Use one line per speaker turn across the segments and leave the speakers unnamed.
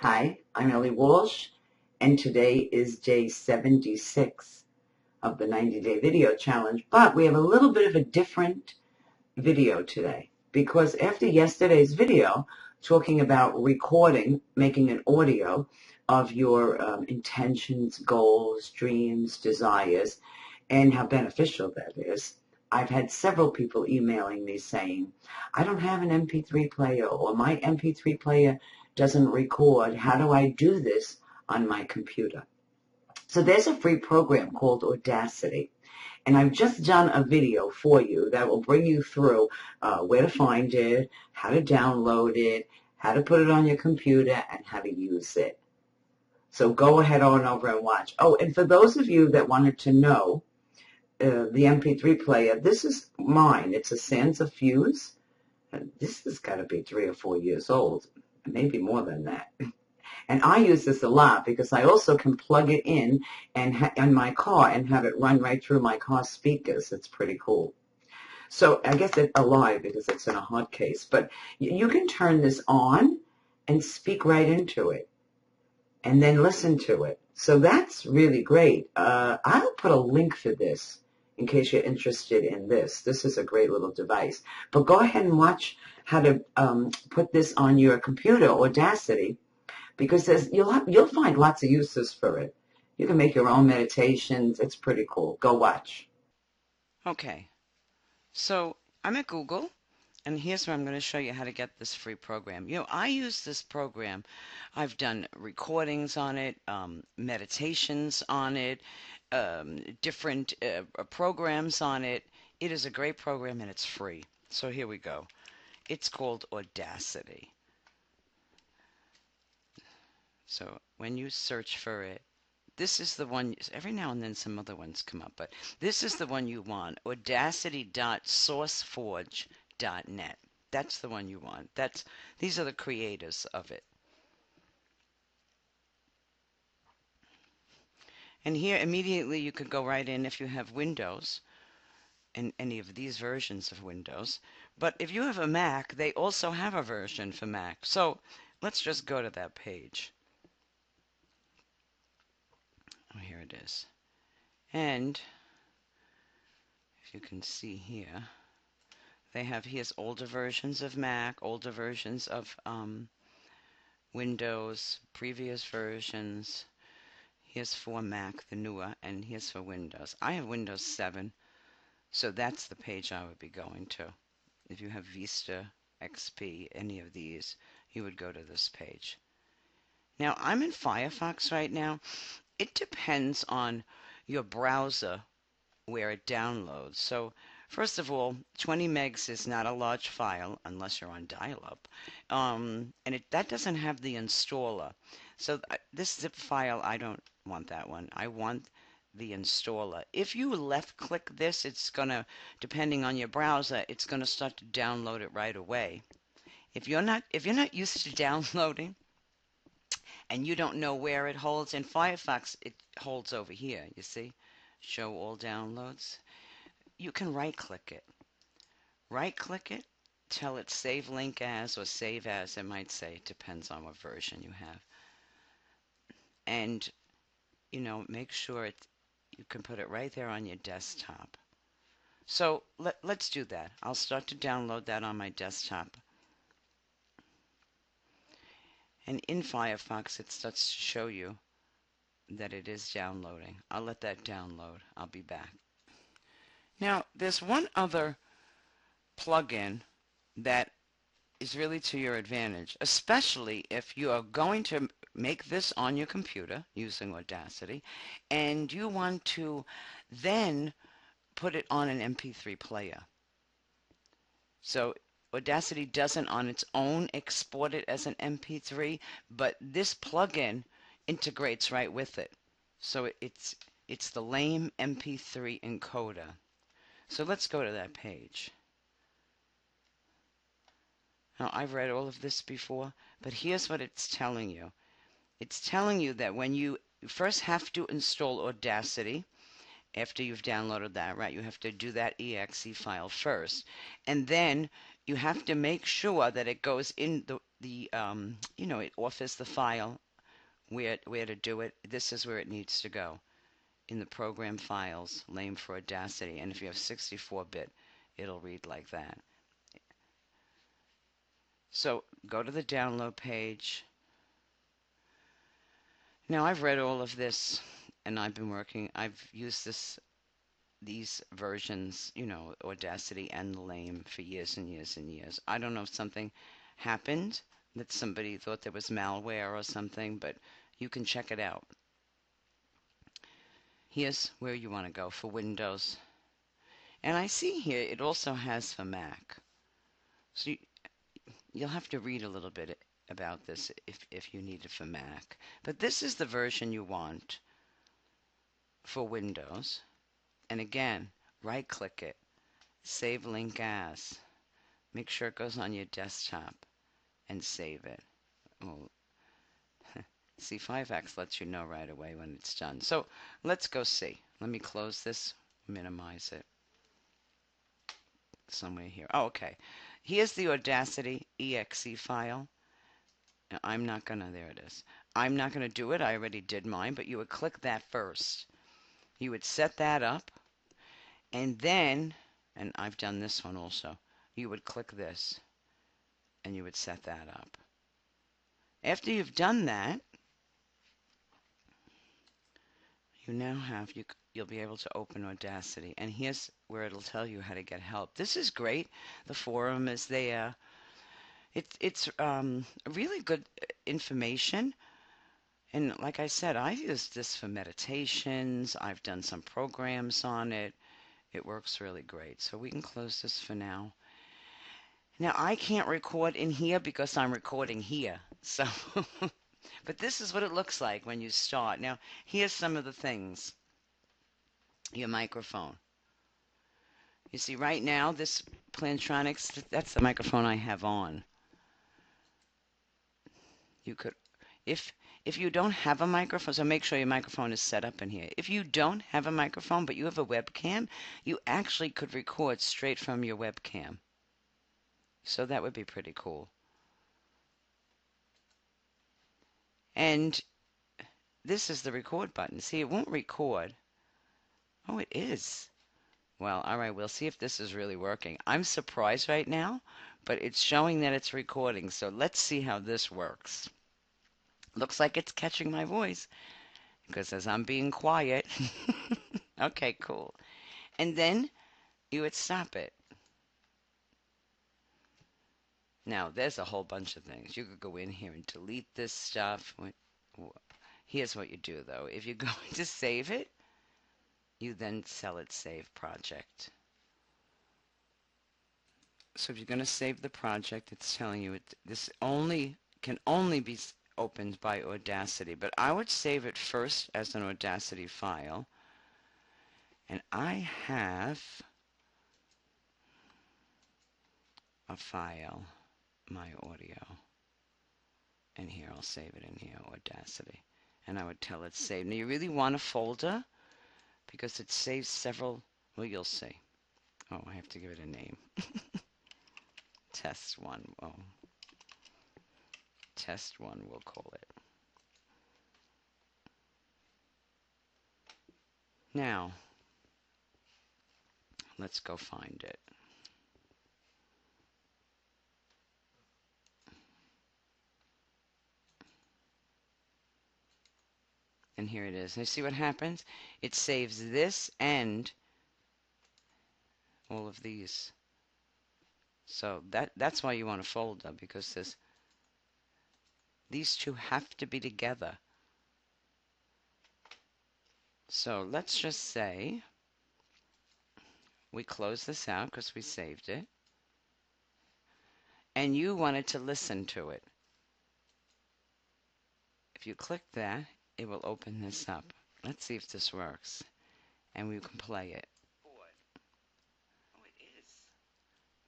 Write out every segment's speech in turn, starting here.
Hi, I'm Ellie Walsh, and today is day 76 of the 90-day video challenge, but we have a little bit of a different video today because after yesterday's video talking about recording, making an audio of your intentions, goals, dreams, desires, and how beneficial that is, I've had several people emailing me saying, I don't have an MP3 player, or my MP3 player doesn't record. How do I do this on my computer? So there's a free program called Audacity. And I've just done a video for you that will bring you through where to find it, how to download it, how to put it on your computer, and how to use it. So go ahead on over and watch. Oh, and for those of you that wanted to know, the MP3 player, this is mine. It's a Sansa Fuse. This has got to be 3 or 4 years old, maybe more than that. And I use this a lot because I also can plug it in in my car and have it run right through my car speakers. It's pretty cool. So I guess it's alive because it's in a hot case. But you can turn this on and speak right into it and then listen to it. So that's really great. I'll put a link for this in case you're interested in this. This is a great little device. But go ahead and watch how to put this on your computer, Audacity, because you'll find lots of uses for it. You can make your own meditations. It's pretty cool. Go watch.
Okay, so I'm at Google, and here's where I'm going to show you how to get this free program. I use this program. I've done recordings on it, meditations on it, different programs on it. It is a great program, and it's free. So here we go. It's called Audacity. So when you search for it, this is the one. Every now and then some other ones come up, but this is the one you want. Audacity.sourceforge.net. That's the one you want. These are the creators of it. And here immediately you could go right in if you have Windows and any of these versions of Windows. But if you have a Mac, they also have a version for Mac. So let's just go to that page. Oh, here it is. And if you can see here, here's older versions of Mac, older versions of Windows, previous versions. Here's for Mac, the newer, and here's for Windows. I have Windows 7, so that's the page I would be going to. If you have Vista, XP, any of these, you would go to this page. Now, I'm in Firefox right now. It depends on your browser where it downloads. So first of all, 20 megs is not a large file unless you're on dial-up, and that doesn't have the installer. So this zip file, I don't want that one. I want the installer. If you left-click this, it's gonna, depending on your browser, it's gonna start to download it right away. If you're not used to downloading and you don't know where it holds, in Firefox it holds over here. You see, show all downloads. You can right click it. Right click it, tell it save link as or save as, it might say, it depends on what version you have. And, make sure you can put it right there on your desktop. So let's do that. I'll start to download that on my desktop. And in Firefox, it starts to show you that it is downloading. I'll let that download. I'll be back. Now, there's one other plugin that is really to your advantage, especially if you are going to make this on your computer using Audacity and you want to then put it on an MP3 player. So Audacity doesn't on its own export it as an MP3, but this plugin integrates right with it. So it's the lame MP3 encoder. So let's go to that page. Now, I've read all of this before, but here's what it's telling you. It's telling you that when you first have to install Audacity, after you've downloaded that, right, you have to do that exe file first. And then you have to make sure that it goes in the it offers the file where to do it. This is where it needs to go in the program files, lame for Audacity. And if you have 64-bit, it'll read like that. So go to the download page. Now I've read all of this, and I've used these versions, Audacity and Lame for years and years and years. I don't know if something happened that somebody thought there was malware or something, but you can check it out. Here's where you want to go for Windows. And I see here it also has for Mac. So you'll have to read a little bit about this if you need it for Mac. But this is the version you want for Windows. And again, right-click it. Save link as. Make sure it goes on your desktop and save it. Oh, C5X lets you know right away when it's done. So let's go see. Let me close this, minimize it. Somewhere here. Oh, okay. Here's the Audacity exe file. Now, I'm not going to, there it is. I'm not going to do it. I already did mine, but you would click that first. You would set that up, and then, and I've done this one also, you would click this, and you would set that up. After you've done that, you now have, you'll be able to open Audacity, and here's where it'll tell you how to get help. This is great. The forum is there. It's really good information. And like I said, I've used this for meditations. I've done some programs on it. It works really great. So we can close this for now. Now I can't record in here because I'm recording here. So, but this is what it looks like when you start. Now here's some of the things. Your microphone. You see right now this Plantronics, that's the microphone I have on. You could, if you don't have a microphone, so make sure your microphone is set up in here. If you don't have a microphone but you have a webcam, you actually could record straight from your webcam. So that would be pretty cool. And this is the record button. See, it won't record. Oh, it is. Well, all right, we'll see if this is really working. I'm surprised right now, but it's showing that it's recording. So let's see how this works. Looks like it's catching my voice because as I'm being quiet. Okay, cool. And then you would stop it. Now, there's a whole bunch of things. You could go in here and delete this stuff. Here's what you do, though. If you're going to save it, you then select Save Project. So if you're going to save the project, it's telling you this can only be opened by Audacity. But I would save it first as an Audacity file. And I have a file, my audio. And here, I'll save it in here, Audacity. And I would tell it save. Now, you really want a folder because it saves several, well, you'll see. Oh, I have to give it a name. Test 1. Oh. Test 1, we'll call it. Now, let's go find it. And here it is. Now see what happens? It saves this and all of these. So that's why you want a folder, because these two have to be together. So let's just say we close this out because we saved it. And you wanted to listen to it. If you click that, it will open this up. Let's see if this works. And we can play it. Oh, it is.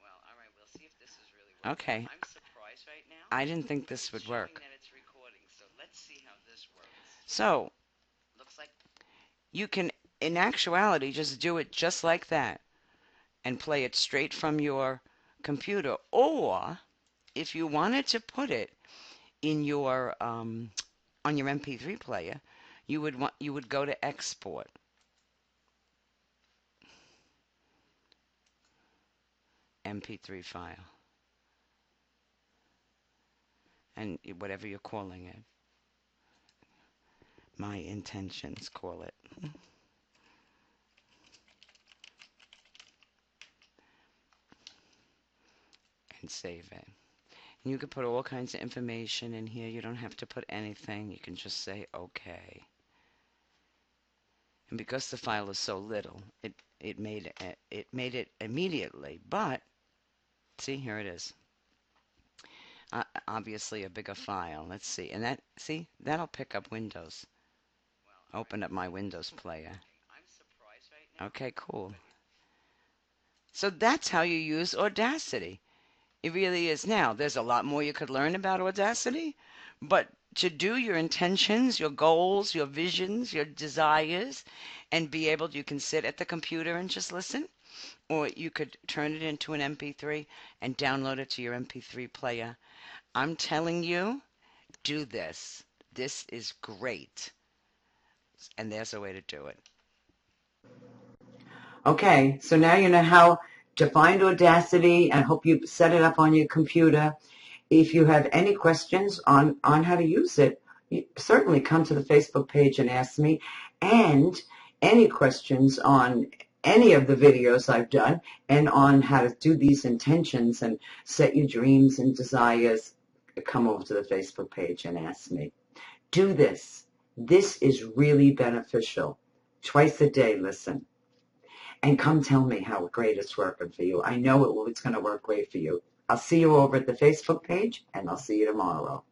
Well, all right, we'll see if this is really working. Okay. I'm surprised right now. I didn't think this would work. That it's recording, so let's see how this works. So, looks like you can, in actuality, just do it just like that and play it straight from your computer. Or if you wanted to put it in your on your MP3 player, you would go to export, MP3 file, and whatever you're calling it. My intentions, call it. And save it. And you can put all kinds of information in here. You don't have to put anything. You can just say okay. And because the file is so little, it made it immediately. But see, here it is. Obviously a bigger file. Let's see. And that'll pick up Windows. Open up my Windows player. Okay, cool. So that's how you use Audacity. It really is. Now, there's a lot more you could learn about Audacity, but to do your intentions, your goals, your visions, your desires, and be able, you can sit at the computer and just listen, or you could turn it into an MP3 and download it to your MP3 player. I'm telling you, do this. This is great. And there's a way to do it.
Okay, so now you know how to find Audacity. I hope you set it up on your computer. If you have any questions on how to use it, you certainly come to the Facebook page and ask me. And any questions on any of the videos I've done and on how to do these intentions and set your dreams and desires, come over to the Facebook page and ask me. Do this. This is really beneficial. Twice a day, listen. And come tell me how great it's working for you. I know it's going to work great for you. I'll see you over at the Facebook page, and I'll see you tomorrow.